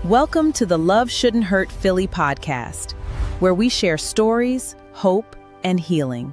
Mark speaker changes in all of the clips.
Speaker 1: Welcome to the Love Shouldn't Hurt Philly podcast, where we share stories, hope, and healing.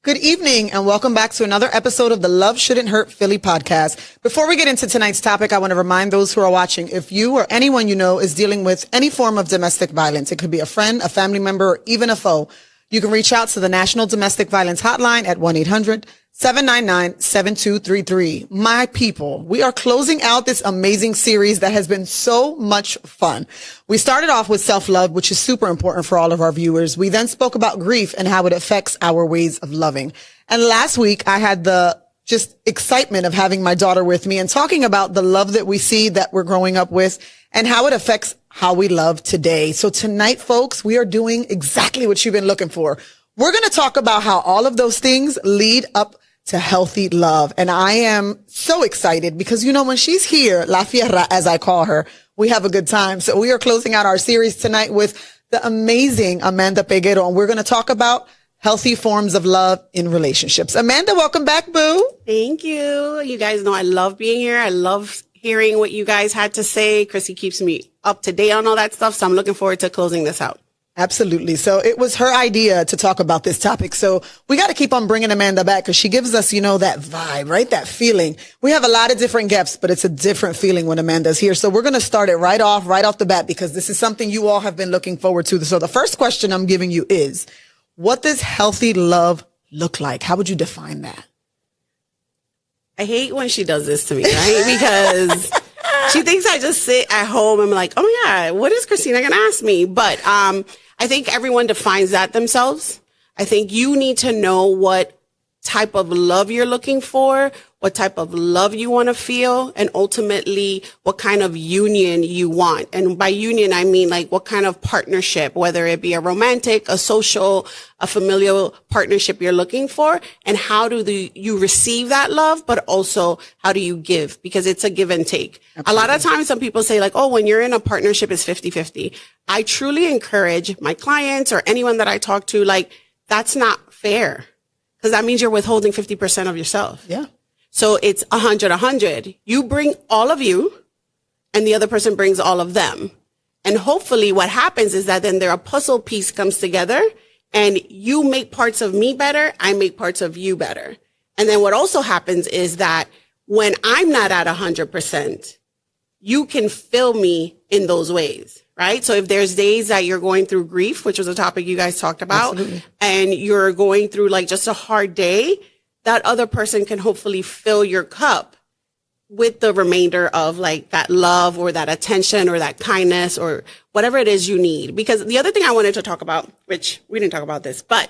Speaker 2: Good evening and welcome back to another episode of the Love Shouldn't Hurt Philly podcast. Before we get into tonight's topic, I want to remind those who are watching, if you or anyone you know is dealing with any form of domestic violence, it could be a friend, a family member, or even a foe, you can reach out to the National Domestic Violence Hotline at 1-800-799-7233. My people, we are closing out this amazing series that has been so much fun. We started off with self-love, which is super important for all of our viewers. We then spoke about grief and how it affects our ways of loving. And last week, I had the just excitement of having my daughter with me and talking about the love that we see that we're growing up with and how it affects how we love today. So tonight, folks, we are doing exactly what you've been looking for. We're going to talk about how all of those things lead up to healthy love. And I am so excited because, you know, when she's here, La Fierra, as I call her, we have a good time. So we are closing out our series tonight with the amazing Amanda Peguero, and we're going to talk about healthy forms of love in relationships. Amanda, welcome back, boo.
Speaker 3: Thank you. You guys know I love being here. I love hearing what you guys had to say. Chrissy keeps me up to date on all that stuff. So I'm looking forward to closing this out.
Speaker 2: Absolutely. So it was her idea to talk about this topic. So we got to keep on bringing Amanda back because she gives us, you know, that vibe, right? That feeling. We have a lot of different guests, but it's a different feeling when Amanda's here. So we're going to start it right off the bat because this is something you all have been looking forward to. So the first question I'm giving you is, what does healthy love look like? How would you define that?
Speaker 3: I hate when she does this to me, right? Because she thinks I just sit at home and I'm like, oh my God, what is Christina going to ask me? But I think everyone defines that themselves. I think you need to know what type of love you're looking for, what type of love you want to feel, and ultimately what kind of union you want. And by union, I mean like what kind of partnership, whether it be a romantic, a social, a familial partnership you're looking for, and how do you receive that love, but also how do you give? Because it's a give and take. Absolutely. A lot of times some people say like, oh, when you're in a partnership, it's 50-50. I truly encourage my clients or anyone that I talk to, like, that's not fair. Because that means you're withholding 50% of yourself.
Speaker 2: Yeah.
Speaker 3: So it's 100. You bring all of you and the other person brings all of them. And hopefully what happens is that then a puzzle piece comes together and you make parts of me better. I make parts of you better. And then what also happens is that when I'm not at 100%, you can fill me in those ways. Right? So if there's days that you're going through grief, which was a topic you guys talked about, absolutely, and you're going through like just a hard day, that other person can hopefully fill your cup with the remainder of like that love or that attention or that kindness or whatever it is you need. Because the other thing I wanted to talk about, which we didn't talk about this, but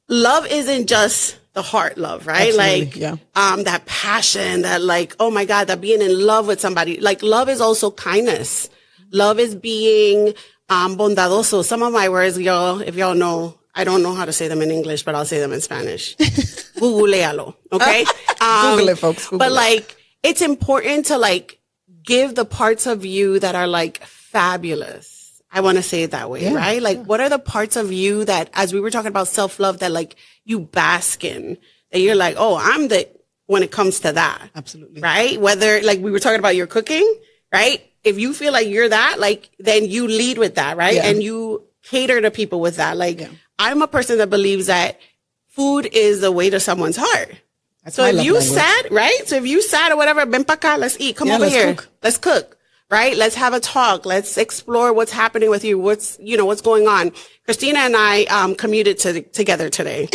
Speaker 3: love isn't just the heart love, right?
Speaker 2: Absolutely,
Speaker 3: like,
Speaker 2: yeah.
Speaker 3: That passion, that like, oh my God, that being in love with somebody, like love is also kindness. Love is being bondadoso. Some of my words, y'all, if y'all know, I don't know how to say them in English, but I'll say them in Spanish. Googlealo, okay?
Speaker 2: Google it, folks. Google
Speaker 3: but like, it's important to like give the parts of you that are like fabulous. I want to say it that way, yeah, right? Like, what are the parts of you that, as we were talking about self-love, that like you bask in, that you're like, oh, I'm the, when it comes to that.
Speaker 2: Absolutely.
Speaker 3: Right? Whether like we were talking about your cooking, right? If you feel like you're that, like, then you lead with that, right? Yeah. And you cater to people with that. Like, yeah. I'm a person that believes that food is the way to someone's heart. That's so if you sad, right? So if you sad or whatever, ven pa acá, let's eat. Come over here. Cook. Let's cook, right? Let's have a talk. Let's explore what's happening with you. What's going on. Christina and I commuted together today.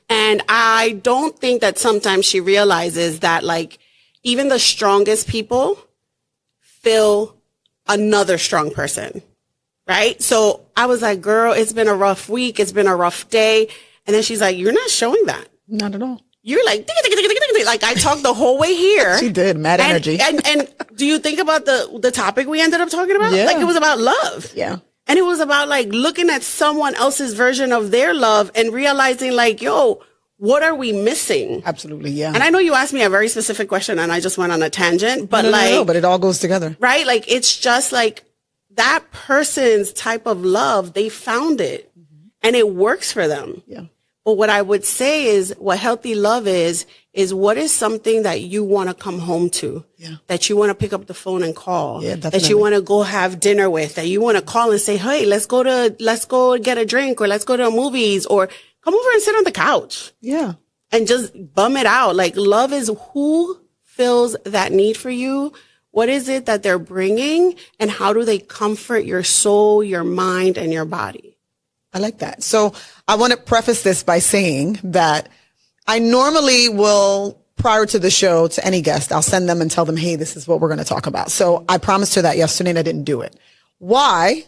Speaker 3: And I don't think that sometimes she realizes that, like, even the strongest people feel another strong person, right? So I was like, girl, it's been a rough week. It's been a rough day. And then she's like, you're not showing that.
Speaker 2: Not at all.
Speaker 3: You're like, like I talked the whole way here.
Speaker 2: She did. Mad energy.
Speaker 3: And do you think about the topic we ended up talking about?
Speaker 2: Yeah.
Speaker 3: Like, it was about love.
Speaker 2: Yeah.
Speaker 3: And it was about like looking at someone else's version of their love and realizing like, yo, what are we missing?
Speaker 2: Absolutely, yeah.
Speaker 3: And I know you asked me a very specific question and I just went on a tangent, but
Speaker 2: no, but it all goes together.
Speaker 3: Right? Like, it's just like that person's type of love, they found it, and it works for them.
Speaker 2: Yeah.
Speaker 3: But what I would say is what healthy love is is what is something that you want to come home to, that you want to pick up the phone and call, that you want to go have dinner with, that you want to call and say, hey, let's go get a drink, or let's go to the movies, or come over and sit on the couch.
Speaker 2: Yeah.
Speaker 3: And just bum it out. Like, love is who fills that need for you. What is it that they're bringing, and how do they comfort your soul, your mind, and your body?
Speaker 2: I like that. So I want to preface this by saying that I normally will, prior to the show, to any guest, I'll send them and tell them, hey, this is what we're going to talk about. So I promised her that yesterday and I didn't do it. Why?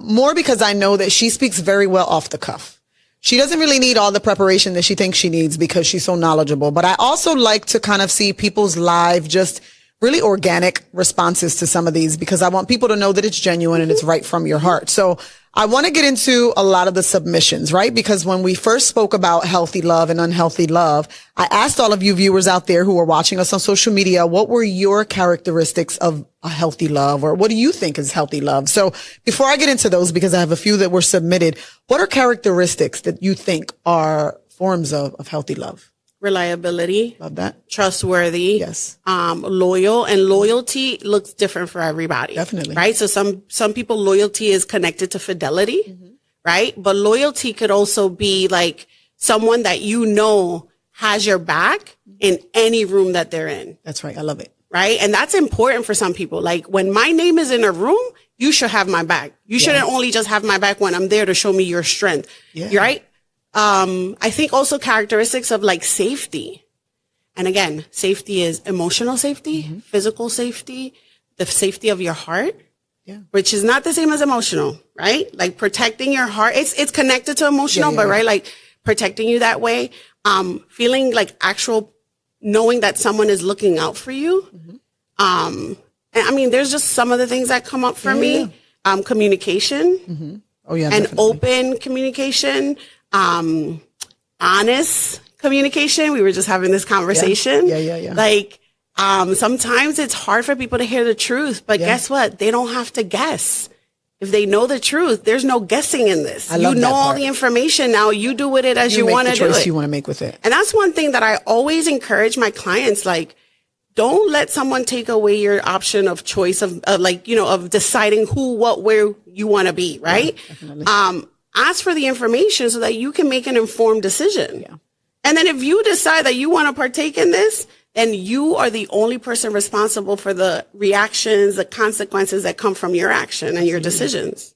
Speaker 2: More because I know that she speaks very well off the cuff. She doesn't really need all the preparation that she thinks she needs because she's so knowledgeable. But I also like to kind of see people's live, just really organic responses to some of these, because I want people to know that it's genuine and it's right from your heart. So I want to get into a lot of the submissions, right? Because when we first spoke about healthy love and unhealthy love, I asked all of you viewers out there who are watching us on social media, what were your characteristics of a healthy love, or what do you think is healthy love? So before I get into those, because I have a few that were submitted, what are characteristics that you think are forms of healthy love?
Speaker 3: Reliability.
Speaker 2: Love that.
Speaker 3: Trustworthy.
Speaker 2: Yes.
Speaker 3: Loyal, and loyalty looks different for everybody.
Speaker 2: Definitely.
Speaker 3: Right. So some people, loyalty is connected to fidelity, right? But loyalty could also be like someone that you know has your back in any room that they're in.
Speaker 2: That's right. I love it.
Speaker 3: Right. And that's important for some people. Like, when my name is in a room, you should have my back. You shouldn't only just have my back when I'm there to show me your strength. Yeah. Right. I think also characteristics of like safety. And again, safety is emotional safety, physical safety, the safety of your heart, which is not the same as emotional, right? Like protecting your heart. It's connected to emotional, but right, like protecting you that way. Feeling like knowing that someone is looking out for you. And I mean, there's just some of the things that come up for me. Communication.
Speaker 2: Oh yeah.
Speaker 3: And
Speaker 2: definitely.
Speaker 3: open communication. Honest communication. We were just having this conversation.
Speaker 2: Yeah.
Speaker 3: Like, sometimes it's hard for people to hear the truth, but guess what? They don't have to guess. If they know the truth, there's no guessing in this. You know all the information now. You do with it as you want to do it.
Speaker 2: You want to make with it.
Speaker 3: And that's one thing that I always encourage my clients. Like, don't let someone take away your option of choice of deciding who, what, where you want to be. Right. Yeah, ask for the information so that you can make an informed decision. Yeah. And then if you decide that you want to partake in this, then you are the only person responsible for the reactions, the consequences that come from your action and your decisions.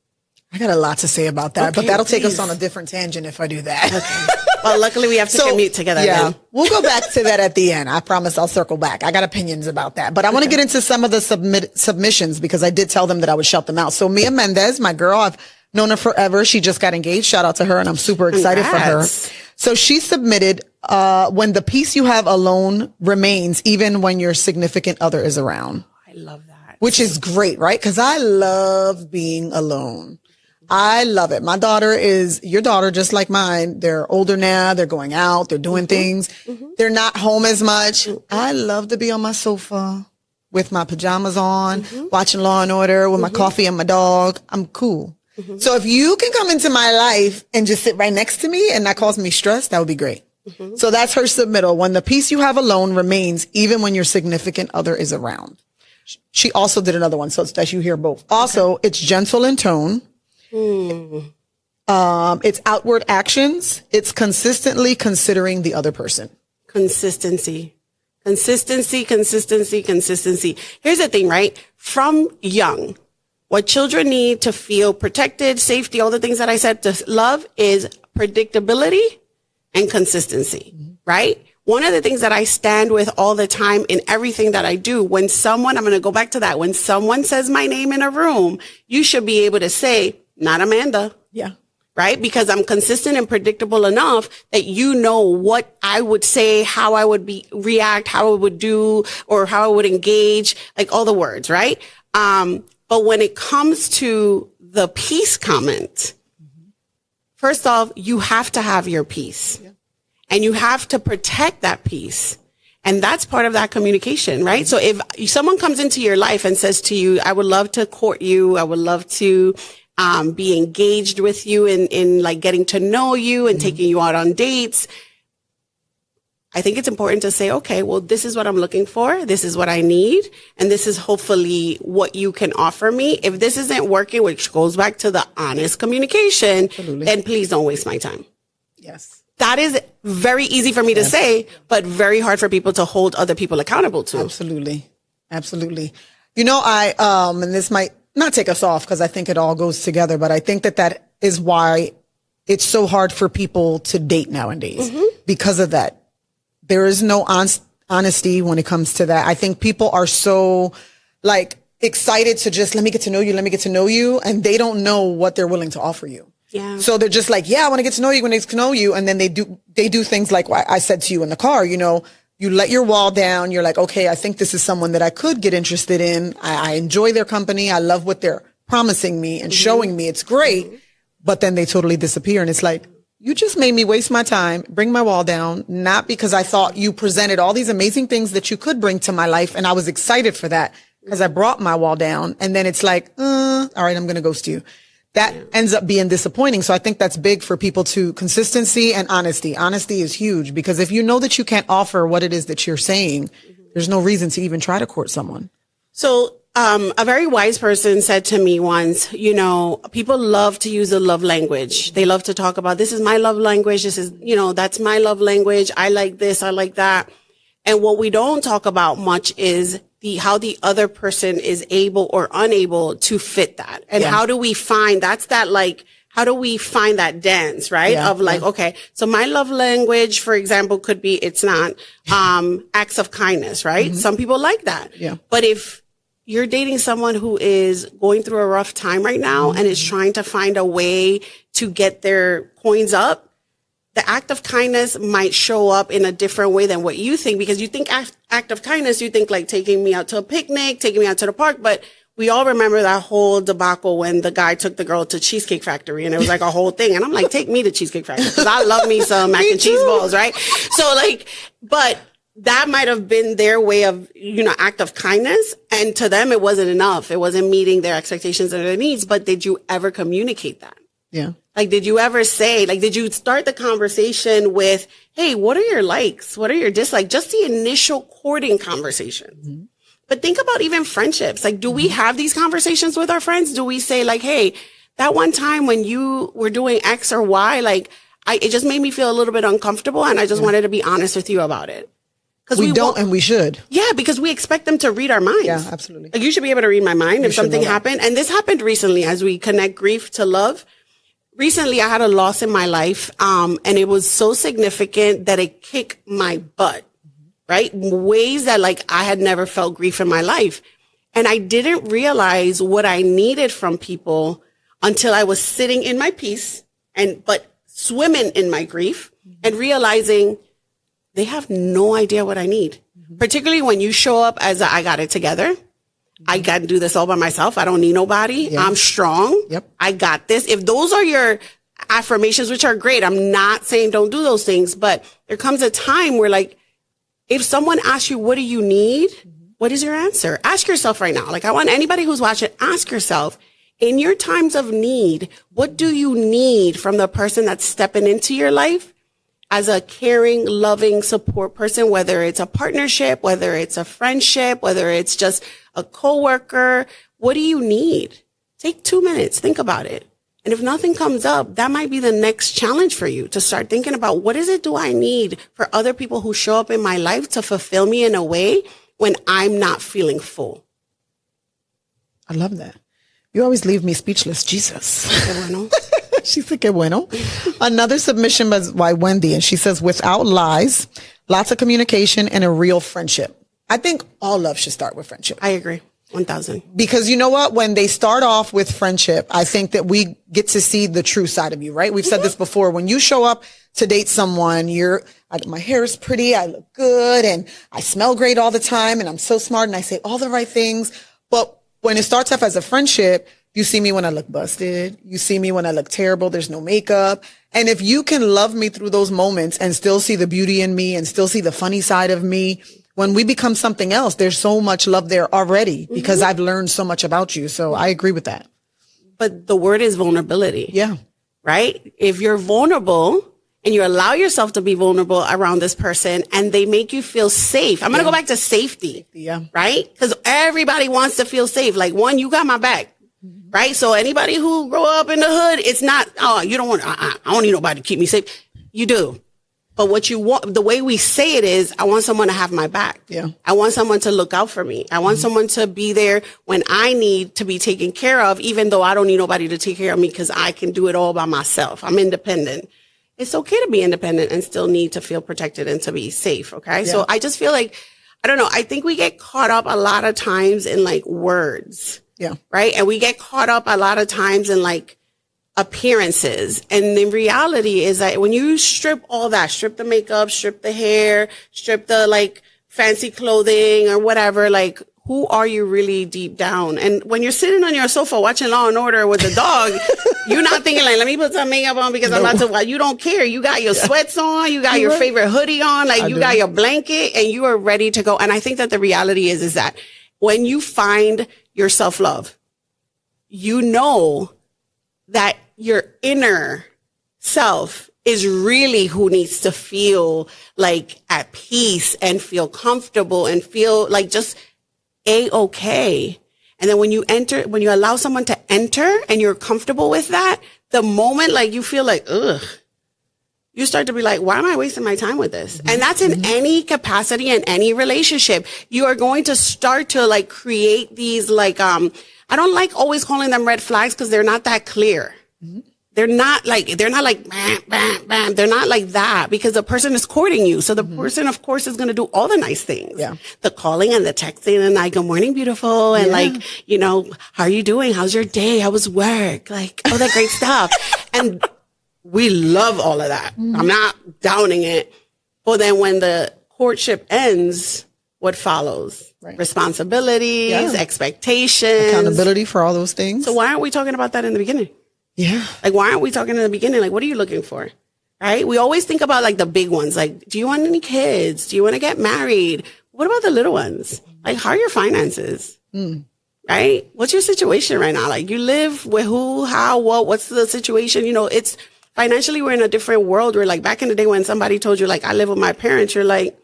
Speaker 2: I got a lot to say about that, but that'll take us on a different tangent if I do that.
Speaker 3: Okay. Well, luckily we have to commute together.
Speaker 2: Yeah,
Speaker 3: then.
Speaker 2: We'll go back to that at the end. I promise I'll circle back. I got opinions about that, but I want to get into some of the submissions because I did tell them that I would shout them out. So Mia Mendez, my girl, I've known her forever. She just got engaged. Shout out to her. And I'm super excited for her. So she submitted, when the peace you have alone remains, even when your significant other is around.
Speaker 3: I love that.
Speaker 2: Which is great, right? Cause I love being alone. I love it. My daughter is your daughter, just like mine. They're older now. They're going out. They're doing things. They're not home as much. I love to be on my sofa with my pajamas on, watching Law and Order with my coffee and my dog. I'm cool. So if you can come into my life and just sit right next to me and not cause me stress, that would be great. So that's her submittal. When the peace you have alone remains, even when your significant other is around. She also did another one, so it's that you hear both. Also, it's gentle in tone. It's outward actions. It's consistently considering the other person.
Speaker 3: Consistency. Here's the thing, right? From young, what children need to feel protected, safety, all the things that I said to love is predictability and consistency, right? One of the things that I stand with all the time in everything that I do, when someone, I'm going to go back to that. When someone says my name in a room, you should be able to say, not Amanda.
Speaker 2: Yeah.
Speaker 3: Right? Because I'm consistent and predictable enough that you know what I would say, how I would react, how I would do, or how I would engage, like all the words, right? But when it comes to the peace comment, first off, you have to have your peace and you have to protect that peace. And that's part of that communication, right? So if someone comes into your life and says to you, I would love to court you. I would love to be engaged with you in like getting to know you and taking you out on dates. I think it's important to say, okay, well, this is what I'm looking for. This is what I need. And this is hopefully what you can offer me. If this isn't working, which goes back to the honest communication, then please don't waste my time.
Speaker 2: Yes.
Speaker 3: That is very easy for me to say, but very hard for people to hold other people accountable to.
Speaker 2: Absolutely. Absolutely. You know, and this might not take us off because I think it all goes together, but I think that is why it's so hard for people to date nowadays because of that. There is no honesty when it comes to that. I think people are so like excited to just let me get to know you. And they don't know what they're willing to offer you.
Speaker 3: Yeah.
Speaker 2: So they're just like, yeah, I want to get to know you. And then they do things like what I said to you in the car, you know, you let your wall down. You're like, okay, I think this is someone that I could get interested in. I enjoy their company. I love what they're promising me and showing me. It's great. But then they totally disappear. And it's like, you just made me waste my time, bring my wall down, not because I thought you presented all these amazing things that you could bring to my life. And I was excited for that because I brought my wall down. And then it's like, all right, I'm going to ghost you. That ends up being disappointing. So I think that's big for people to consistency and honesty. Honesty is huge because if you know that you can't offer what it is that you're saying, there's no reason to even try to court someone.
Speaker 3: So a very wise person said to me once, you know, people love to use the love language. They love to talk about, this is my love language. This is, you know, that's my love language. I like this. I like that. And what we don't talk about much is how the other person is able or unable to fit that. And how do we find, how do we find that dance, right? Okay, so my love language, for example, could be, it's not, acts of kindness, right? Some people like that. Yeah. But if you're dating someone who is going through a rough time right now and is trying to find a way to get their coins up, the act of kindness might show up in a different way than what you think, because you think act of kindness, you think like taking me out to a picnic, taking me out to the park. But we all remember that whole debacle when the guy took the girl to Cheesecake Factory and it was like a whole thing. And I'm like, take me to Cheesecake Factory because I love me some mac and cheese balls, right? So like, but that might have been their way of, you know, act of kindness. And to them, it wasn't enough. It wasn't meeting their expectations and their needs. But did you ever communicate that? Yeah. Like, did you ever say, like, did you start the conversation with, hey, what are your likes? What are your dislikes? Just the initial courting conversation. But think about even friendships. Like, do we have these conversations with our friends? Do we say like, hey, that one time when you were doing X or Y, like, it just made me feel a little bit uncomfortable. And I just wanted to be honest with you about it.
Speaker 2: We don't, and we should.
Speaker 3: Yeah, because we expect them to read our minds.
Speaker 2: Yeah, absolutely.
Speaker 3: Like, you should be able to read my mind if something happened. And this happened recently as we connect grief to love. Recently, I had a loss in my life, and it was so significant that it kicked my butt, right? Ways that like I had never felt grief in my life. And I didn't realize what I needed from people until I was sitting in my peace but swimming in my grief and realizing they have no idea what I need. Particularly when you show up as I got it together. I got to do this all by myself. I don't need nobody. Yeah. I'm strong. Yep. I got this. If those are your affirmations, which are great, I'm not saying don't do those things, but there comes a time where like, if someone asks you, what do you need? What is your answer? Ask yourself right now. Like, I want anybody who's watching, ask yourself, in your times of need, what do you need from the person that's stepping into your life as a caring, loving support person, whether it's a partnership, whether it's a friendship, whether it's just a coworker? What do you need? Take 2 minutes. Think about it. And if nothing comes up, that might be the next challenge for you to start thinking about, what is it do I need for other people who show up in my life to fulfill me in a way when I'm not feeling full?
Speaker 2: I love that. You always leave me speechless. Jesus. She said, "Qué bueno." Another submission by Wendy, and she says, without lies, lots of communication, and a real friendship. I think all love should start with friendship.
Speaker 3: I agree. 1,000.
Speaker 2: Because you know what? When they start off with friendship, I think that we get to see the true side of you, right? We've said this before. When you show up to date someone, my hair is pretty, I look good, and I smell great all the time, and I'm so smart, and I say all the right things. But when it starts off as a friendship, you see me when I look busted. You see me when I look terrible. There's no makeup. And if you can love me through those moments and still see the beauty in me and still see the funny side of me, when we become something else, there's so much love there already because I've learned so much about you. So I agree with that.
Speaker 3: But the word is vulnerability.
Speaker 2: Yeah.
Speaker 3: Right? If you're vulnerable and you allow yourself to be vulnerable around this person and they make you feel safe. I'm going to go back to safety. Yeah. Right? Because everybody wants to feel safe. Like, one, you got my back. Right? So anybody who grew up in the hood, it's not, oh, you don't want, I don't need nobody to keep me safe. You do. But what you want, the way we say it is, I want someone to have my back. Yeah. I want someone to look out for me. I want someone to be there when I need to be taken care of, even though I don't need nobody to take care of me because I can do it all by myself. I'm independent. It's okay to be independent and still need to feel protected and to be safe. Okay. Yeah. So I just feel like, I don't know. I think we get caught up a lot of times in like words. Yeah. Right. And we get caught up a lot of times in like appearances. And the reality is that when you strip all that, strip the makeup, strip the hair, strip the like fancy clothing or whatever, like, who are you really deep down? And when you're sitting on your sofa watching Law and Order with the dog, you're not thinking like, let me put some makeup on because I'm about to watch. You don't care. You got your sweats on. You got your favorite hoodie on. Like you got your blanket and you are ready to go. And I think that the reality is that when you find your self-love, you know that your inner self is really who needs to feel like at peace and feel comfortable and feel like just A-okay. And then when you allow someone to enter and you're comfortable with that, the moment like you feel like, ugh, you start to be like, why am I wasting my time with this? And that's in any capacity in any relationship. You are going to start to like create these like, I don't like always calling them red flags because they're not that clear. They're not like, bam, bam, bam. They're not like that because the person is courting you. So the person, of course, is going to do all the nice things. Yeah. The calling and the texting and like, good morning, beautiful. And like, you know, how are you doing? How's your day? How was work? Like, all that great stuff. And we love all of that. I'm not downing it. But then when the courtship ends, what follows? Right. Responsibilities, expectations.
Speaker 2: Accountability for all those things.
Speaker 3: So why aren't we talking about that in the beginning? Yeah. Like, why aren't we talking in the beginning? Like, what are you looking for? Right? We always think about like the big ones. Like, do you want any kids? Do you want to get married? What about the little ones? Like, how are your finances? Right? What's your situation right now? Like, you live with who, how, what, what's the situation? You know, it's financially, we're in a different world where like back in the day when somebody told you like, I live with my parents, you're like,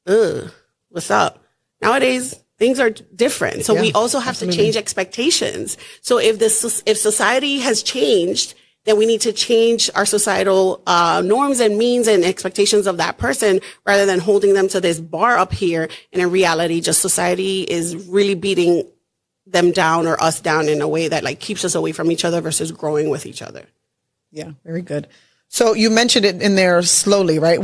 Speaker 3: ugh, what's up? Nowadays, things are different. So we also have to change expectations. So if society has changed, then we need to change our societal norms and means and expectations of that person rather than holding them to this bar up here. And in reality, just society is really beating them down or us down in a way that like keeps us away from each other versus growing with each other.
Speaker 2: Yeah, very good. So you mentioned it in there slowly, right?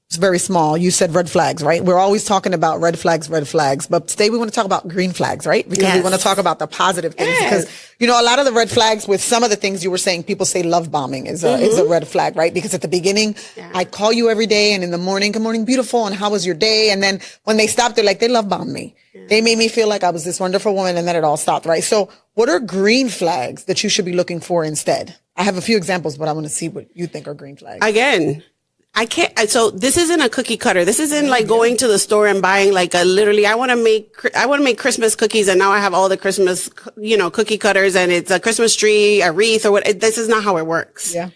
Speaker 2: It's very small. You said red flags, right? We're always talking about red flags. But today we want to talk about green flags, right? Because we want to talk about the positive things. Because, you know, a lot of the red flags with some of the things you were saying, people say love bombing is a red flag, right? Because at the beginning, I call you every day and in the morning, good morning, beautiful. And how was your day? And then when they stop, they're like, they love bombed me. They made me feel like I was this wonderful woman and then it all stopped, right? So what are green flags that you should be looking for instead? I have a few examples, but I want to see what you think are green flags.
Speaker 3: Again, I can't, so this isn't a cookie cutter. This isn't like going to the store and buying like I want to make Christmas cookies and now I have all the Christmas, you know, cookie cutters and it's a Christmas tree, a wreath or what. This is not how it works. Yeah.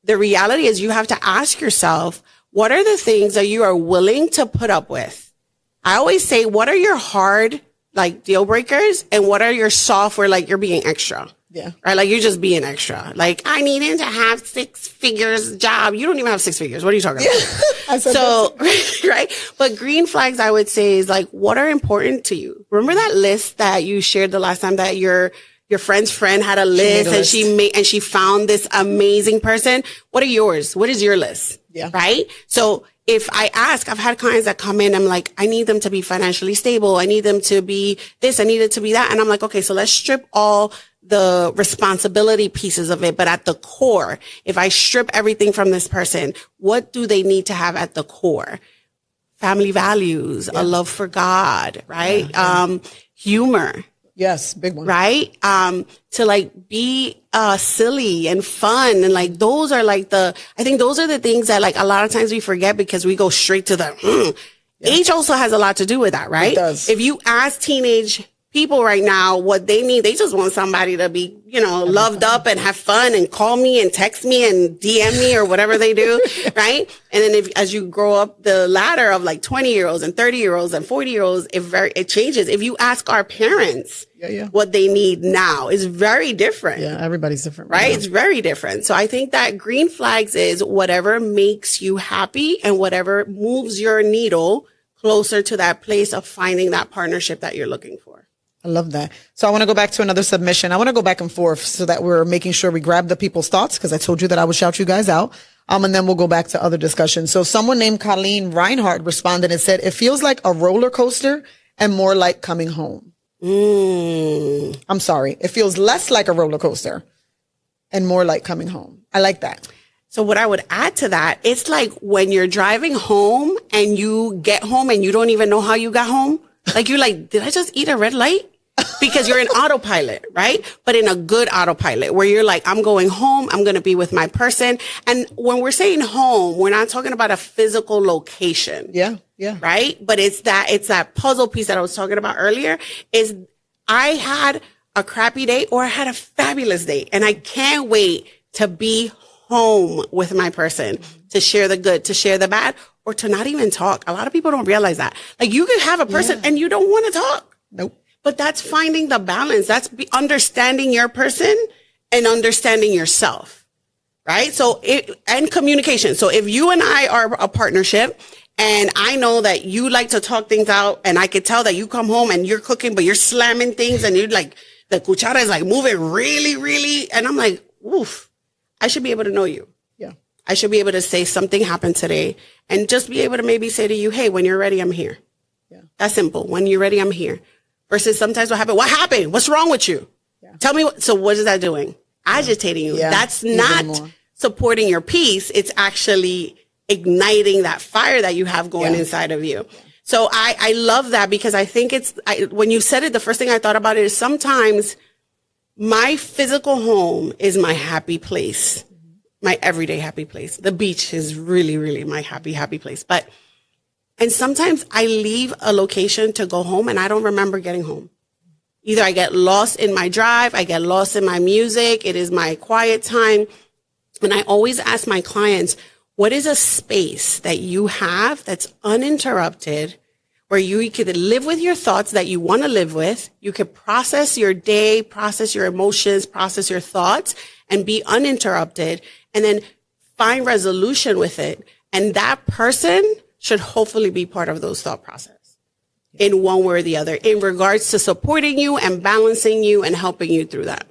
Speaker 3: The reality is you have to ask yourself, what are the things that you are willing to put up with? I always say, what are your hard, like deal breakers and what are your soft where like you're being extra? Yeah. Right. Like you're just being extra. Like I need him to have 6 figures job. You don't even have 6 figures. What are you talking about? So, right. But green flags, I would say is like, what are important to you? Remember that list that you shared the last time that your friend's friend had a list and she found this amazing person. What are yours? What is your list? Yeah. Right. So if I ask, I've had clients that come in, I'm like, I need them to be financially stable. I need them to be this. I need it to be that. And I'm like, okay, so let's strip all the responsibility pieces of it. But at the core, if I strip everything from this person, what do they need to have at the core? Family values, a love for God, right? Humor.
Speaker 2: Yes, big one.
Speaker 3: Right? To like be silly and fun. And like those are like I think those are the things that like a lot of times we forget because we go straight to the age also has a lot to do with that, right?
Speaker 2: It does.
Speaker 3: If you ask teenage people right now, what they need, they just want somebody to be, loved up and have fun and call me and text me and DM me or whatever they do. Right. And then as you grow up the ladder of like 20-year-olds and 30-year-olds and 40-year-olds, it changes. If you ask our parents what they need now, is very different.
Speaker 2: Yeah. Everybody's different.
Speaker 3: Right. It's very different. So I think that green flags is whatever makes you happy and whatever moves your needle closer to that place of finding that partnership that you're looking for.
Speaker 2: I love that. So I want to go back to another submission. I want to go back and forth so that we're making sure we grab the people's thoughts, because I told you that I would shout you guys out. And then we'll go back to other discussions. So someone named Colleen Reinhardt responded and said, it feels like a roller coaster and more like coming home. I'm sorry. It feels less like a roller coaster and more like coming home. I like that.
Speaker 3: So what I would add to that, it's like when you're driving home and you get home and you don't even know how you got home. Like you're like, did I just eat a red light? Because you're in autopilot, right? But in a good autopilot where you're like, I'm going home. I'm going to be with my person. And when we're saying home, we're not talking about a physical location.
Speaker 2: Yeah. Yeah.
Speaker 3: Right. But it's that puzzle piece that I was talking about earlier is I had a crappy day or I had a fabulous day and I can't wait to be home with my person, to share the good, to share the bad, or to not even talk. A lot of people don't realize that. Like you could have a person and you don't want to talk.
Speaker 2: Nope.
Speaker 3: But that's finding the balance. That's understanding your person and understanding yourself. Right. So and communication. So if you and I are a partnership and I know that you like to talk things out and I could tell that you come home and you're cooking, but you're slamming things and you're like, the cuchara is like moving really, really. And I'm like, oof, I should be able to know you.
Speaker 2: Yeah.
Speaker 3: I should be able to say something happened today and just be able to maybe say to you, hey, when you're ready, I'm here.
Speaker 2: Yeah.
Speaker 3: That's simple. When you're ready, I'm here. Versus sometimes what happened? What happened? What's wrong with you? Yeah. Tell me so what is that doing? Agitating you. Yeah. That's not supporting your peace. It's actually igniting that fire that you have going inside of you. So I love that because I think when you said it, the first thing I thought about it is sometimes my physical home is my happy place, my everyday happy place. The beach is really, really my happy, happy place. And sometimes I leave a location to go home and I don't remember getting home. Either I get lost in my drive, I get lost in my music, it is my quiet time. And I always ask my clients, what is a space that you have that's uninterrupted, where you could live with your thoughts that you want to live with? You could process your day, process your emotions, process your thoughts, and be uninterrupted, and then find resolution with it. And that person should hopefully be part of those thought process in one way or the other in regards to supporting you and balancing you and helping you through that.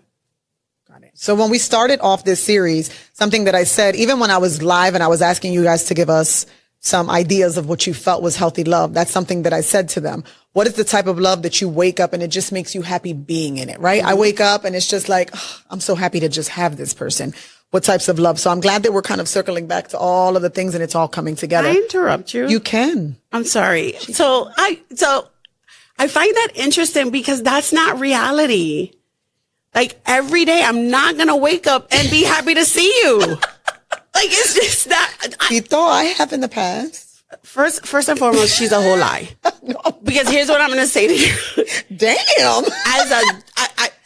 Speaker 2: Got it. So when we started off this series, something that I said, even when I was live and I was asking you guys to give us some ideas of what you felt was healthy love, that's something that I said to them. What is the type of love that you wake up and it just makes you happy being in it, right? I wake up and it's just like, oh, I'm so happy to just have this person. What types of love? So I'm glad that we're kind of circling back to all of the things and it's all coming together.
Speaker 3: I interrupt you.
Speaker 2: You can.
Speaker 3: I'm sorry. So I find that interesting because that's not reality. Like every day I'm not going to wake up and be happy to see you. Like it's just that.
Speaker 2: Tito, I have in the past.
Speaker 3: First and foremost, she's a whole lie. No. Because here's what I'm going to say to you.
Speaker 2: Damn.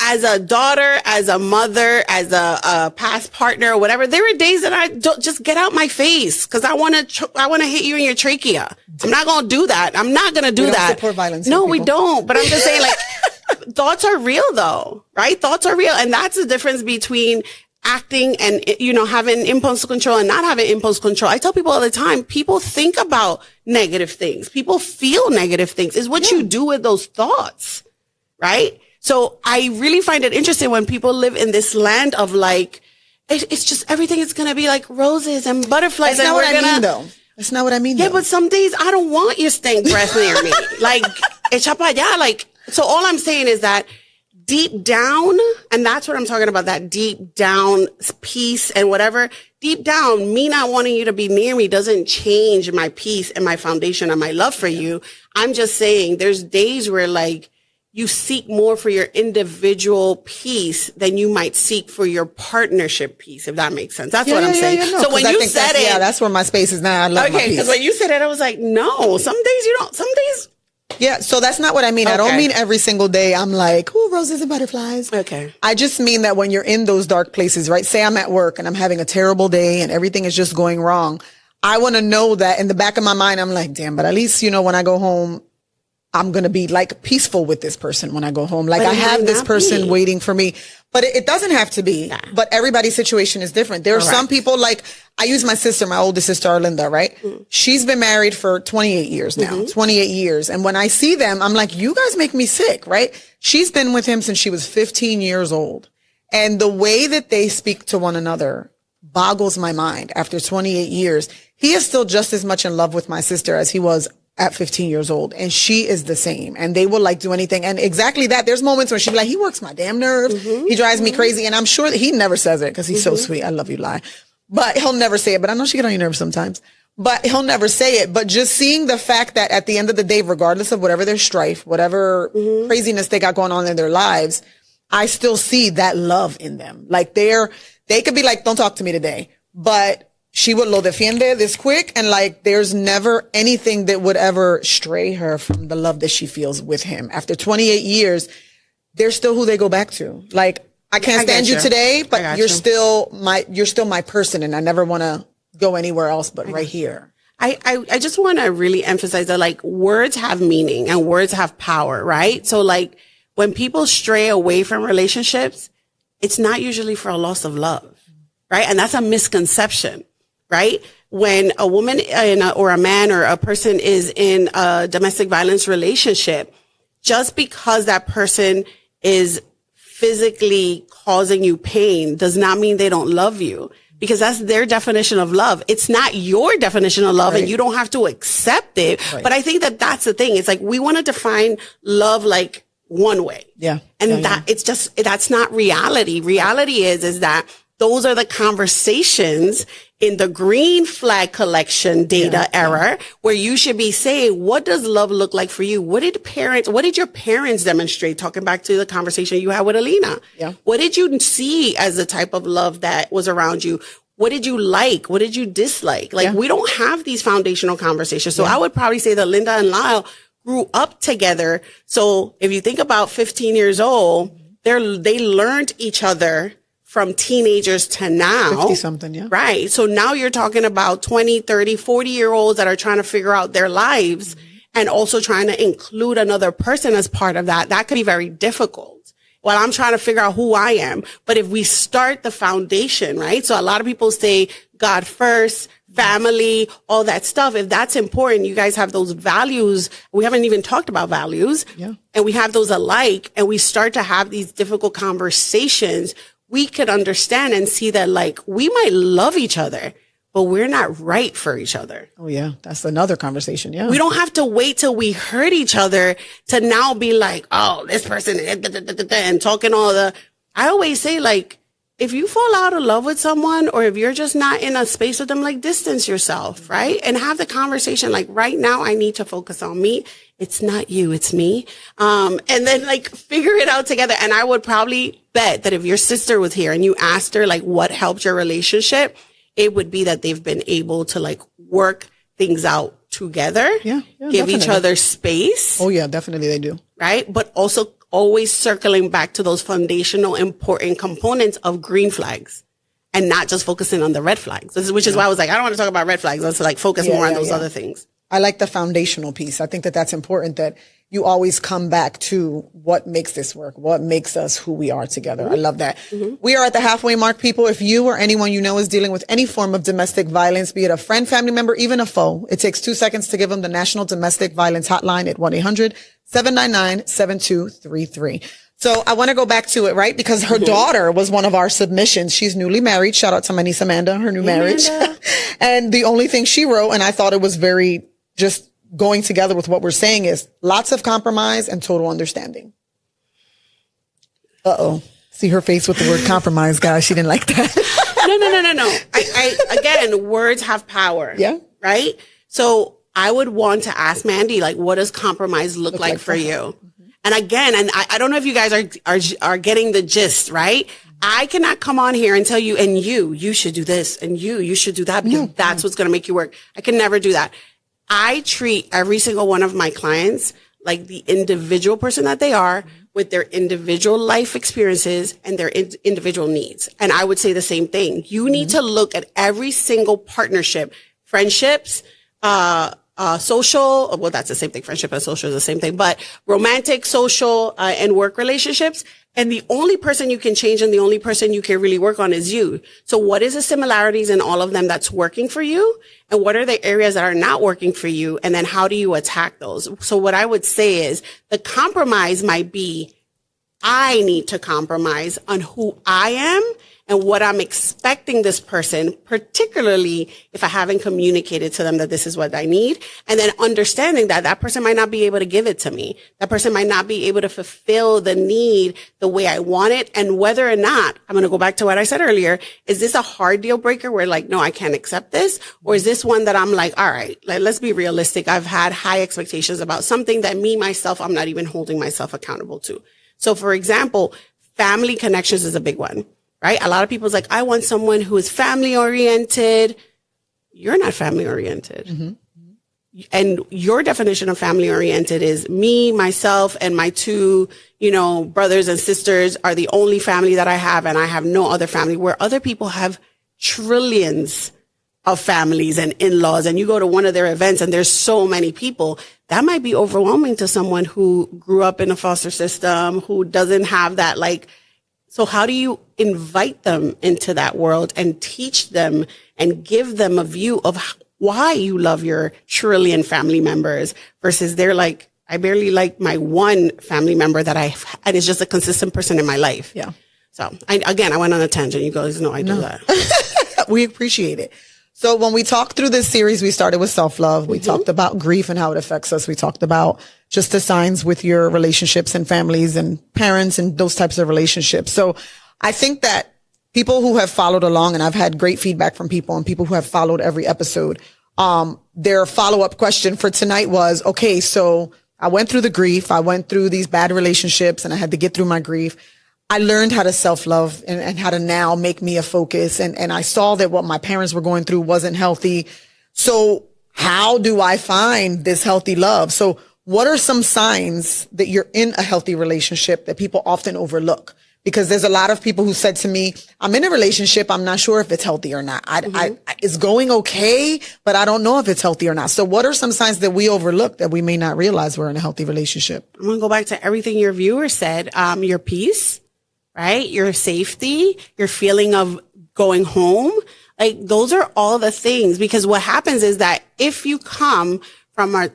Speaker 3: As a daughter, as a mother, as a past partner, or whatever, there are days that I don't just get out my face because I want to hit you in your trachea. I'm not going to do that. I'm not going to do that.
Speaker 2: Support violence.
Speaker 3: No, we don't. But I'm just saying, like, thoughts are real, though, right? Thoughts are real, and that's the difference between acting and, having impulse control and not having impulse control. I tell people all the time, people think about negative things. People feel negative things. It's what you do with those thoughts, right? So I really find it interesting when people live in this land of like, it's just everything is going to be like roses and butterflies.
Speaker 2: That's not what I mean, though. That's not what I mean,
Speaker 3: Yeah, but some days I don't want your stank breath near me. Like, echa pa allá. Like, so all I'm saying is that deep down, and that's what I'm talking about, that deep down peace and whatever, deep down, me not wanting you to be near me doesn't change my peace and my foundation and my love for you. I'm just saying there's days where like you seek more for your individual peace than you might seek for your partnership peace, if that makes sense. That's what I'm saying.
Speaker 2: No,
Speaker 3: so when you said it,
Speaker 2: that's where my space is now. I love my peace.
Speaker 3: Because when you said it, I was like, no, some days you don't, some days
Speaker 2: Yeah, so that's not what I mean.
Speaker 3: Okay.
Speaker 2: I don't mean every single day I'm like, oh, roses and butterflies.
Speaker 3: Okay.
Speaker 2: I just mean that when you're in those dark places, right? Say I'm at work and I'm having a terrible day and everything is just going wrong. I want to know that in the back of my mind, I'm like, damn, but at least, when I go home, I'm going to be like peaceful with this person when I go home. Like I have this person waiting for me, but it doesn't have to be, but everybody's situation is different. There are some people like I use my sister, my oldest sister, Arlinda, right? She's been married for 28 years now, 28 years. And when I see them, I'm like, you guys make me sick, right? She's been with him since she was 15 years old. And the way that they speak to one another boggles my mind after 28 years. He is still just as much in love with my sister as he was at 15 years old. And she is the same. And they will like do anything. And exactly that. There's moments when she'll be like, he works my damn nerves. He drives me crazy. And I'm sure that he never says it because he's so sweet. I love you, Lai. But he'll never say it. But I know she get on your nerves sometimes. But he'll never say it. But just seeing the fact that at the end of the day, regardless of whatever their strife, whatever craziness they got going on in their lives, I still see that love in them. Like they could be like, don't talk to me today. But she would lo defiende this quick. And like, there's never anything that would ever stray her from the love that she feels with him. After 28 years, they're still who they go back to. Like, I can't stand you today, but you're still my person. And I never want to go anywhere else but right here.
Speaker 3: I just want to really emphasize that like words have meaning and words have power, right? So like when people stray away from relationships, it's not usually for a loss of love, right? And that's a misconception. Right? When a woman or a man or a person is in a domestic violence relationship, just because that person is physically causing you pain does not mean they don't love you, because that's their definition of love. It's not your definition of love, and you don't have to accept it. But I think that that's the thing. It's like we want to define love like one way.
Speaker 2: Yeah.
Speaker 3: And it's just, that's not reality. Reality is that those are the conversations in the green flag collection data era where you should be saying, what does love look like for you? What did your parents demonstrate? Talking back to the conversation you had with Alina. Yeah. What did you see as the type of love that was around you? What did you like? What did you dislike? Like we don't have these foundational conversations. So I would probably say that Linda and Lyle grew up together. So if you think about 15 years old, they learned each other from teenagers to now.
Speaker 2: 50 something, yeah.
Speaker 3: Right. So now you're talking about 20, 30, 40-year-olds that are trying to figure out their lives and also trying to include another person as part of that. That could be very difficult. Well, I'm trying to figure out who I am. But if we start the foundation, right? So a lot of people say God first, family, all that stuff. If that's important, you guys have those values. We haven't even talked about values. Yeah. And we have those alike, and we start to have these difficult conversations. We could understand and see that like we might love each other, but we're not right for each other.
Speaker 2: Oh yeah. That's another conversation. Yeah.
Speaker 3: We don't have to wait till we hurt each other to now be like, oh, this person and talking all I always say like, if you fall out of love with someone or if you're just not in a space with them, like distance yourself, right? And have the conversation like right now I need to focus on me. It's not you, it's me. And then like figure it out together. And I would probably bet that if your sister was here and you asked her like what helped your relationship, it would be that they've been able to like work things out together. Yeah, give each other space.
Speaker 2: Oh yeah, definitely they do.
Speaker 3: Right. But also always circling back to those foundational important components of green flags and not just focusing on the red flags, which is why I was like, I don't want to talk about red flags. Let's like focus more on those other things.
Speaker 2: I like the foundational piece. I think that that's important, that you always come back to what makes this work, what makes us who we are together. I love that. We are at the halfway mark, people. If you or anyone you know is dealing with any form of domestic violence, be it a friend, family member, even a foe, it takes 2 seconds to give them the National Domestic Violence Hotline at 1-800-799-7233. So I want to go back to it, right? Because her daughter was one of our submissions. She's newly married. Shout out to my niece Amanda, her new marriage. And the only thing she wrote, and I thought it was very just going together with what we're saying, is lots of compromise and total understanding. See her face with the word compromise, guys. She didn't like that.
Speaker 3: No. I again, words have power.
Speaker 2: Yeah.
Speaker 3: Right? So I would want to ask Mandy, like, what does compromise look like for you? And again, and I don't know if you guys are getting the gist, right? I cannot come on here and tell you, and you should do this, and you should do that, because that's what's going to make you work. I can never do that. I treat every single one of my clients like the individual person that they are with their individual life experiences and their individual needs. And I would say the same thing. You need to look at every single partnership, friendships, social, well, that's the same thing. Friendship and social is the same thing, but romantic, social, and work relationships. And the only person you can change and the only person you can really work on is you. So what is the similarities in all of them that's working for you? And what are the areas that are not working for you? And then how do you attack those? So what I would say is the compromise might be, I need to compromise on who I am and what I'm expecting this person, particularly if I haven't communicated to them that this is what I need. And then understanding that that person might not be able to give it to me. That person might not be able to fulfill the need the way I want it. And whether or not, I'm going to go back to what I said earlier, is this a hard deal breaker where like, no, I can't accept this? Or is this one that I'm like, all right, let's be realistic. I've had high expectations about something that myself, I'm not even holding myself accountable to. So for example, family connections is a big one. Right? A lot of people's like, I want someone who is family oriented. You're not family oriented. Mm-hmm. And your definition of family oriented is me, myself, and my two, brothers and sisters are the only family that I have. And I have no other family, where other people have trillions of families and in-laws. And you go to one of their events and there's so many people. That might be overwhelming to someone who grew up in a foster system, who doesn't have that so how do you invite them into that world and teach them and give them a view of why you love your trillion family members versus they're like, I barely like my one family member and it's just a consistent person in my life.
Speaker 2: Yeah.
Speaker 3: So I went on a tangent. You guys know I do that.
Speaker 2: We appreciate it. So when we talked through this series, we started with self-love. We talked about grief and how it affects us. We talked about just the signs with your relationships and families and parents and those types of relationships. So I think that people who have followed along, and I've had great feedback from people and people who have followed every episode, their follow-up question for tonight was, okay, so I went through the grief. I went through these bad relationships and I had to get through my grief. I learned how to self-love and how to now make me a focus. And I saw that what my parents were going through wasn't healthy. So how do I find this healthy love? So what are some signs that you're in a healthy relationship that people often overlook? Because there's a lot of people who said to me, I'm in a relationship. I'm not sure if it's healthy or not. It's going okay, but I don't know if it's healthy or not. So what are some signs that we overlook that we may not realize we're in a healthy relationship?
Speaker 3: I'm going to go back to everything your viewer said. Your peace. Right? Your safety, your feeling of going home. Like those are all the things, because what happens is that if you come from a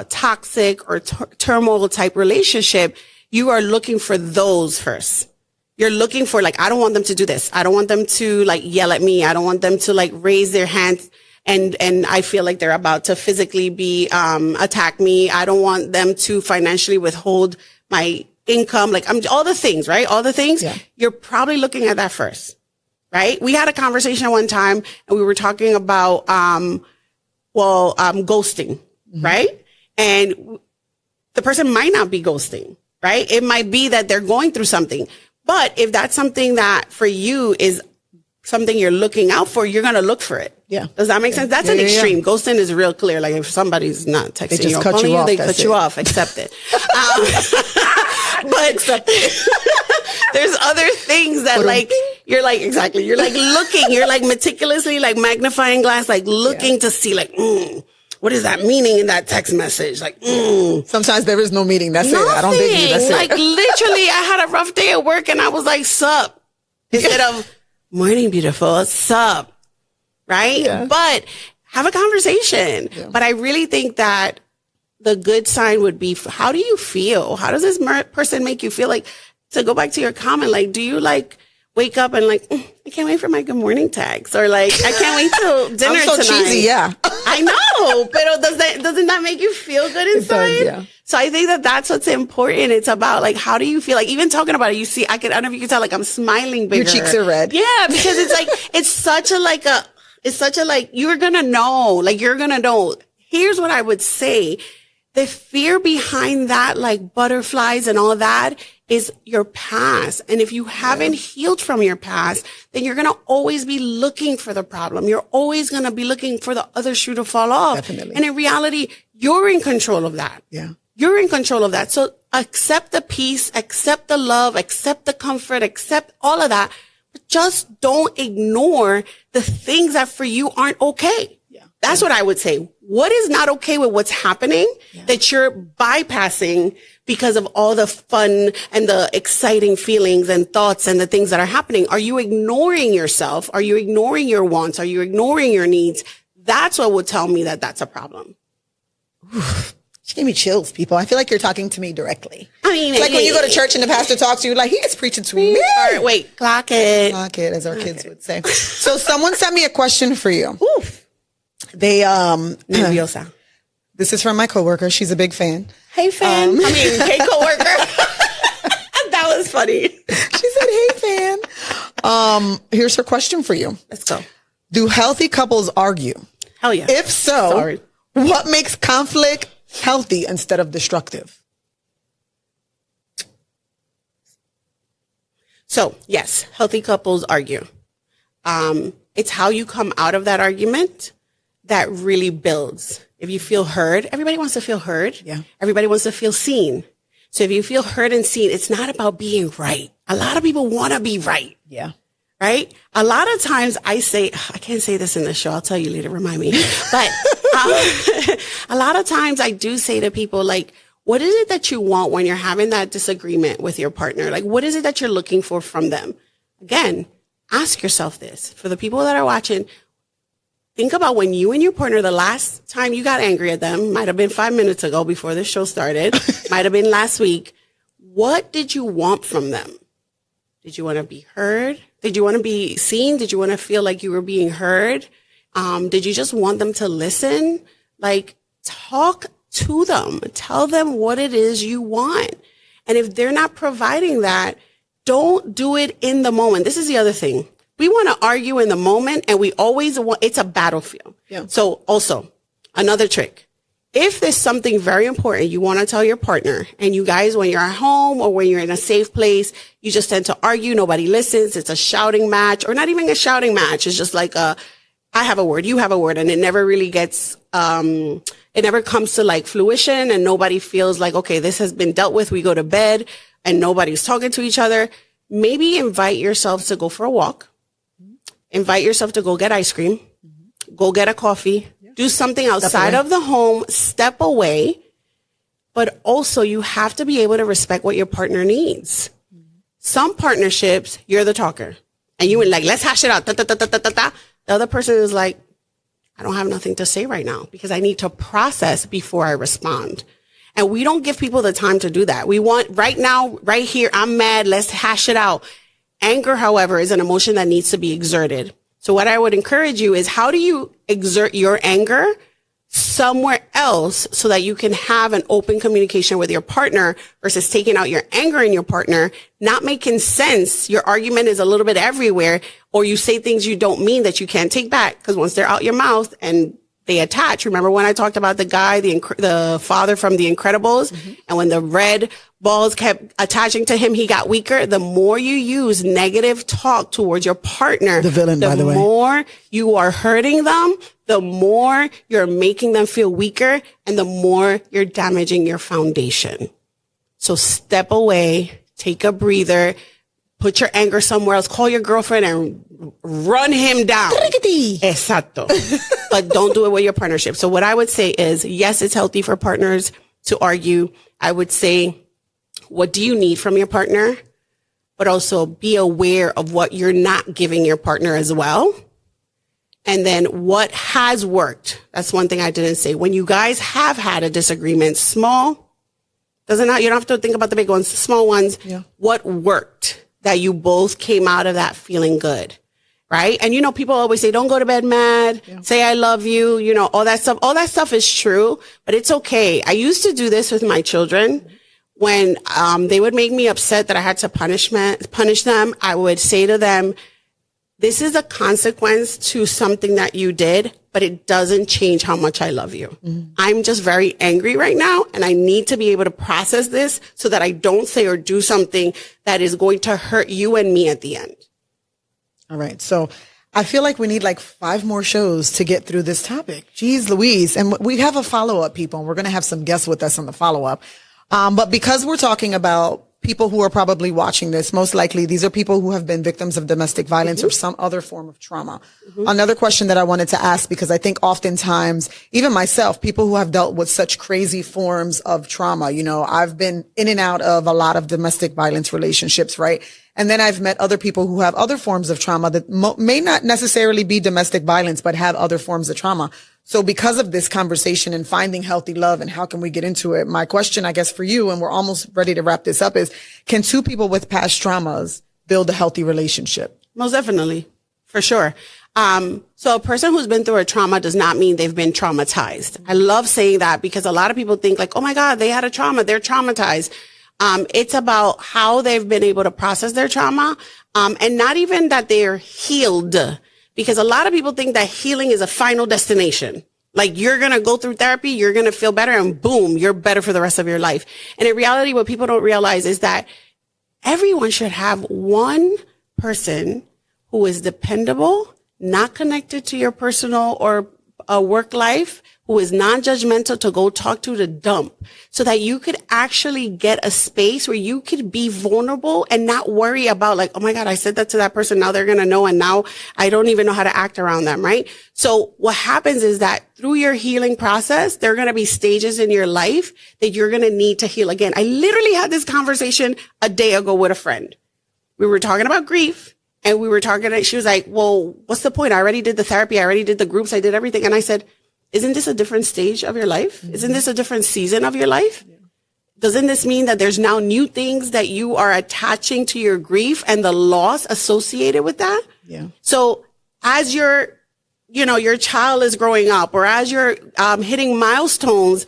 Speaker 3: toxic or turmoil type relationship, you are looking for those first. You're looking for I don't want them to do this. I don't want them to yell at me. I don't want them to raise their hands and I feel like they're about to physically be, attack me. I don't want them to financially withhold my income, all the things, right? All the things. Yeah. You're probably looking at that first, right? We had a conversation one time and we were talking about, ghosting, right? And the person might not be ghosting, right? It might be that they're going through something. But if that's something that for you is something you're looking out for, you're going to look for it.
Speaker 2: Yeah.
Speaker 3: Does that make sense? That's an extreme. Yeah. Ghosting is real clear. If somebody's not texting you or calling you, they cut you off. Accept it. But there's other things that you're exactly. You're looking, you're meticulously magnifying glass, looking to see what is that meaning in that text message?
Speaker 2: Sometimes there is no meaning. That's
Speaker 3: nothing.
Speaker 2: It. I don't think you. That's it.
Speaker 3: Literally, I had a rough day at work and I was like, sup. Instead of morning, beautiful, sup. Right? Yeah. But have a conversation. Yeah. But I really think that the good sign would be, how do you feel? How does this person make you feel? To go back to your comment, do you wake up and I can't wait for my good morning text, or I can't wait till dinner
Speaker 2: I'm so
Speaker 3: tonight.
Speaker 2: Cheesy, yeah.
Speaker 3: I know, but doesn't that make you feel good inside?
Speaker 2: It does, yeah.
Speaker 3: So I think that that's what's important. It's about how do you feel? Even talking about it, you see, I don't know if you can tell, I'm smiling bigger.
Speaker 2: Your cheeks are red.
Speaker 3: Yeah, because it's such a you're gonna know, you're gonna know. Here's what I would say. The fear behind that, butterflies and all that, is your past. And if you haven't healed from your past, then you're going to always be looking for the problem. You're always going to be looking for the other shoe to fall off.
Speaker 2: Definitely.
Speaker 3: And in reality, you're in control of that.
Speaker 2: Yeah.
Speaker 3: You're in control of that. So accept the peace, accept the love, accept the comfort, accept all of that. But just don't ignore the things that for you aren't okay. Yeah. That's what I would say. What is not okay with what's happening that you're bypassing because of all the fun and the exciting feelings and thoughts and the things that are happening? Are you ignoring yourself? Are you ignoring your wants? Are you ignoring your needs? That's what would tell me that that's a problem.
Speaker 2: She gave me chills, people. I feel like you're talking to me directly.
Speaker 3: I mean,
Speaker 2: it's like when you go to church and the pastor talks to you, like, he is preaching to me.
Speaker 3: All right, wait, clock it.
Speaker 2: Clock it, as our kids would say. So someone sent me a question for you. Oof. They,
Speaker 3: Nerviosa.
Speaker 2: This is from my coworker. She's a big fan.
Speaker 3: Hey, fan. Hey, coworker. That was funny.
Speaker 2: She said, hey, fan. Here's her question for you.
Speaker 3: Let's go.
Speaker 2: Do healthy couples argue?
Speaker 3: Hell yeah.
Speaker 2: If so, what makes conflict healthy instead of destructive?
Speaker 3: So, yes, healthy couples argue. It's how you come out of that argument that really builds. If you feel heard, everybody wants to feel heard.
Speaker 2: Yeah.
Speaker 3: Everybody wants to feel seen. So if you feel heard and seen, it's not about being right. A lot of people want to be right.
Speaker 2: Yeah.
Speaker 3: Right? A lot of times I say, I can't say this in the show. I'll tell you later. Remind me. But a lot of times I do say to people, like, what is it that you want when you're having that disagreement with your partner? Like, what is it that you're looking for from them? Again, ask yourself this. For the people that are watching, think about when you and your partner, the last time you got angry at them, might have been 5 minutes ago before the show started, might have been last week. What did you want from them? Did you want to be heard? Did you want to be seen? Did you want to feel like you were being heard? Did you just want them to listen? Like, talk to them. Tell them what it is you want. And if they're not providing that, don't do it in the moment. This is the other thing. We want to argue in the moment, and we always want, it's a battlefield. Yeah. So also, another trick. If there's something very important you want to tell your partner, and you guys, when you're at home or when you're in a safe place, you just tend to argue, nobody listens, it's a shouting match, or not even a shouting match. It's just like I have a word, you have a word, and it never really gets, it never comes to like fruition, and nobody feels like, okay, this has been dealt with. We go to bed and nobody's talking to each other. Maybe invite yourself to go for a walk. Invite yourself to go get ice cream, go get a coffee, do something outside of the home, step away. But also you have to be able to respect what your partner needs. Some partnerships, you're the talker and you were like, let's hash it out. Da, da, da, da, da, da, da. The other person is like, I don't have nothing to say right now because I need to process before I respond. And we don't give people the time to do that. We want right now, right here, I'm mad. Let's hash it out. Anger, however, is an emotion that needs to be exerted. So what I would encourage you is, how do you exert your anger somewhere else so that you can have an open communication with your partner versus taking out your anger in your partner, not making sense. Your argument is a little bit everywhere, or you say things you don't mean that you can't take back, because once they're out your mouth and they attach. Remember when I talked about the guy, the father from The Incredibles, and when the red balls kept attaching to him, he got weaker. The more you use negative talk towards your partner,
Speaker 2: the villain, by the way,
Speaker 3: more you are hurting them, the more you're making them feel weaker, and the more you're damaging your foundation. So step away, take a breather, put your anger somewhere else, call your girlfriend and run him down. Exacto. But don't do it with your partnership. So what I would say is, yes, it's healthy for partners to argue. I would say, what do you need from your partner? But also be aware of what you're not giving your partner as well. And then what has worked. That's one thing I didn't say. When you guys have had a disagreement, small, you don't have to think about the big ones, small ones. Yeah. What worked that you both came out of that feeling good? Right? And, people always say, don't go to bed mad, say, I love you, all that stuff. All that stuff is true, but it's okay. I used to do this with my children. When, they would make me upset that I had to punish them, I would say to them, this is a consequence to something that you did, but it doesn't change how much I love you. I'm just very angry right now, and I need to be able to process this so that I don't say or do something that is going to hurt you and me at the end.
Speaker 2: All right. So I feel like we need like 5 more shows to get through this topic. Jeez Louise. And we have a follow-up, people, and we're going to have some guests with us on the follow-up. But because we're talking about people who are probably watching this, most likely these are people who have been victims of domestic violence or some other form of trauma. Another question that I wanted to ask, because I think oftentimes, even myself, people who have dealt with such crazy forms of trauma, you know, I've been in and out of a lot of domestic violence relationships, right? And then I've met other people who have other forms of trauma that may not necessarily be domestic violence, but have other forms of trauma. So because of this conversation and finding healthy love and how can we get into it, my question, I guess, for you, and we're almost ready to wrap this up, is can 2 people with past traumas build a healthy relationship?
Speaker 3: Most definitely. For sure. So a person who's been through a trauma does not mean they've been traumatized. I love saying that because a lot of people think like, oh my God, they had a trauma. They're traumatized. It's about how they've been able to process their trauma. And not even that they're healed, because a lot of people think that healing is a final destination. Like you're going to go through therapy, you're going to feel better, and boom, you're better for the rest of your life. And in reality, what people don't realize is that everyone should have one person who is dependable, not connected to your personal or work life, who is non-judgmental to go talk to dump, so that you could actually get a space where you could be vulnerable and not worry about like, oh my God, I said that to that person. Now they're going to know. And now I don't even know how to act around them. Right. So what happens is that through your healing process, there are going to be stages in your life that you're going to need to heal again. I literally had this conversation a day ago with a friend. We were talking about grief. And we were talking, she was like, well, what's the point? I already did the therapy. I already did the groups. I did everything. And I said, isn't this a different stage of your life? Isn't this a different season of your life? Yeah. Doesn't this mean that there's now new things that you are attaching to your grief and the loss associated with that? Yeah. So as your child is growing up, or as you're hitting milestones,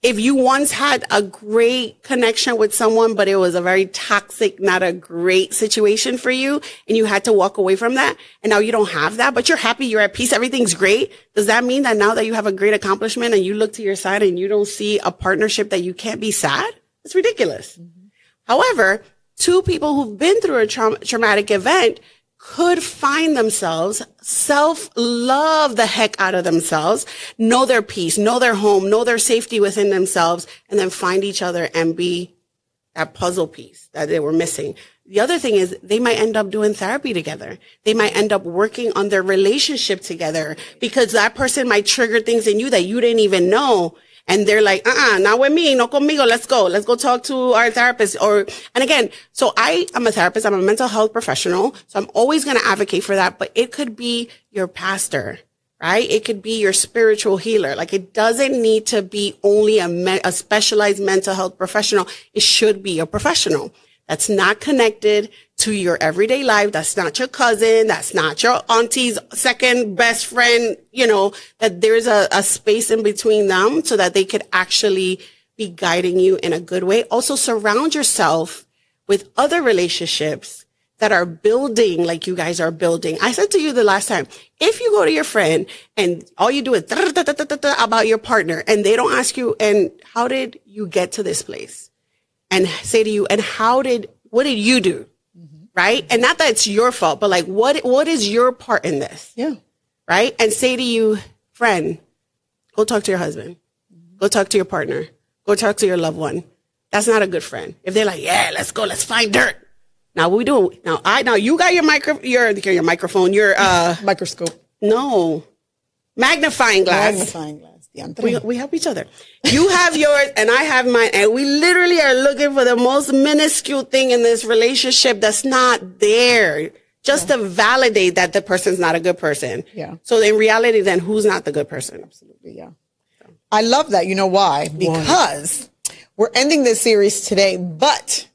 Speaker 3: if you once had a great connection with someone, but it was a very toxic, not a great situation for you, and you had to walk away from that, and now you don't have that, but you're happy, you're at peace, everything's great, does that mean that now that you have a great accomplishment and you look to your side and you don't see a partnership that you can't be sad? It's ridiculous. Mm-hmm. However, 2 people who've been through a traumatic event could find themselves, self-love the heck out of themselves, know their peace, know their home, know their safety within themselves, and then find each other and be that puzzle piece that they were missing. The other thing is they might end up doing therapy together. They might end up working on their relationship together, because that person might trigger things in you that you didn't even know. And they're like, not with me, no conmigo, let's go talk to our therapist. And again, so I am a therapist, I'm a mental health professional, so I'm always going to advocate for that, but it could be your pastor, right? It could be your spiritual healer. Like it doesn't need to be only a specialized mental health professional. It should be a professional that's not connected to your everyday life. That's not your cousin. That's not your auntie's second best friend. You know, that there's a space in between them so that they could actually be guiding you in a good way. Also surround yourself with other relationships that are building like you guys are building. I said to you the last time, if you go to your friend and all you do is about your partner and they don't ask you, and how did you get to this place? And say to you, and what did you do? Mm-hmm. Right? And not that it's your fault, but like, what is your part in this? Yeah. Right? And say to you, friend, go talk to your husband. Mm-hmm. Go talk to your partner. Go talk to your loved one. That's not a good friend. If they're like, yeah, let's go, let's find dirt. Now what we do? Now you got your microphone, your
Speaker 2: microscope.
Speaker 3: No. Magnifying glass.
Speaker 2: Magnifying glass.
Speaker 3: We help each other. You have yours and I have mine, and we literally are looking for the most minuscule thing in this relationship that's not there, just to validate that the person's not a good person. Yeah. So in reality, then who's not the good person?
Speaker 2: Absolutely. Yeah. So. I love that. You know why? Because we're ending this series today, but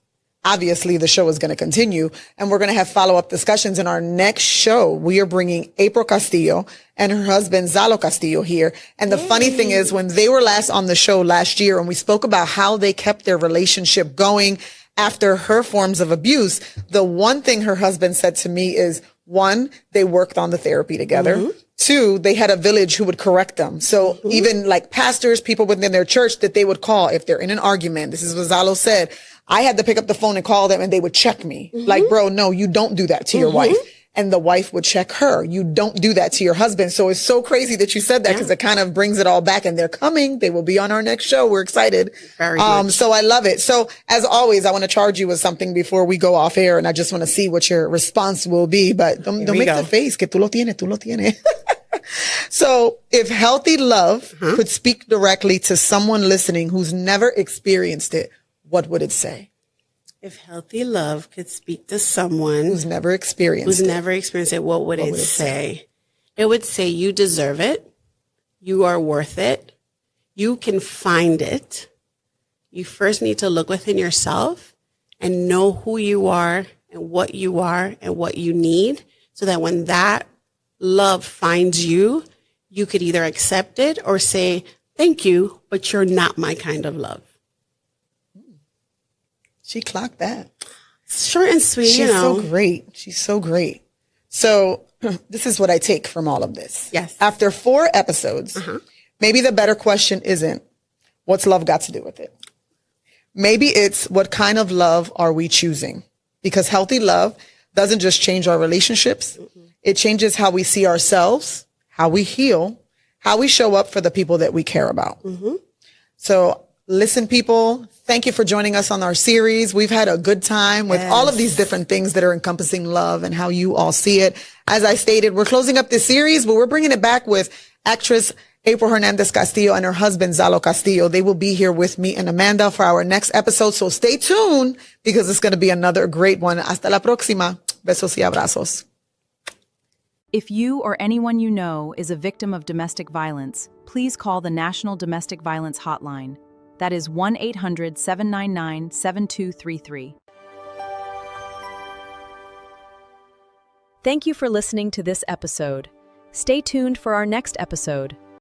Speaker 2: obviously the show is going to continue, and we're going to have follow-up discussions in our next show. We are bringing April Castillo and her husband Zalo Castillo here. And the funny thing is, when they were last on the show last year and we spoke about how they kept their relationship going after her forms of abuse, the one thing her husband said to me is, 1, they worked on the therapy together. Mm-hmm. 2, they had a village who would correct them. So even like pastors, people within their church that they would call if they're in an argument. This is what Zalo said. I had to pick up the phone and call them, and they would check me. Like, bro, no, you don't do that to your wife. and the wife would check her. You don't do that to your husband. So it's so crazy that you said that because it kind of brings it all back, and they're coming. They will be on our next show. We're excited.
Speaker 3: Very much.
Speaker 2: So I love it. So as always, I want to charge you with something before we go off air, and I just want to see what your response will be, but don't make the face. Que tú lo tienes. So if healthy love could speak directly to someone listening who's never experienced it, what would it say?
Speaker 3: If healthy love could speak to someone
Speaker 2: who's never experienced
Speaker 3: it, what would it say? It would say, you deserve it. You are worth it. You can find it. You first need to look within yourself and know who you are and what you need, so that when that love finds you, you could either accept it or say, thank you, but you're not my kind of love.
Speaker 2: She clocked that.
Speaker 3: Short and sweet,
Speaker 2: She's so great. She's so great. So this is what I take from all of this.
Speaker 3: Yes.
Speaker 2: After 4 episodes, maybe the better question isn't, what's love got to do with it? Maybe it's, what kind of love are we choosing? Because healthy love doesn't just change our relationships. It changes how we see ourselves, how we heal, how we show up for the people that we care about. So listen, people, thank you for joining us on our series. We've had a good time with all of these different things that are encompassing love and how you all see it. As I stated, we're closing up this series, but we're bringing it back with actress April Hernandez Castillo and her husband, Zalo Castillo. They will be here with me and Amanda for our next episode. So stay tuned, because it's going to be another great one. Hasta la próxima. Besos y abrazos.
Speaker 1: If you or anyone you know is a victim of domestic violence, please call the National Domestic Violence Hotline. That is 1-800-799-7233. Thank you for listening to this episode. Stay tuned for our next episode.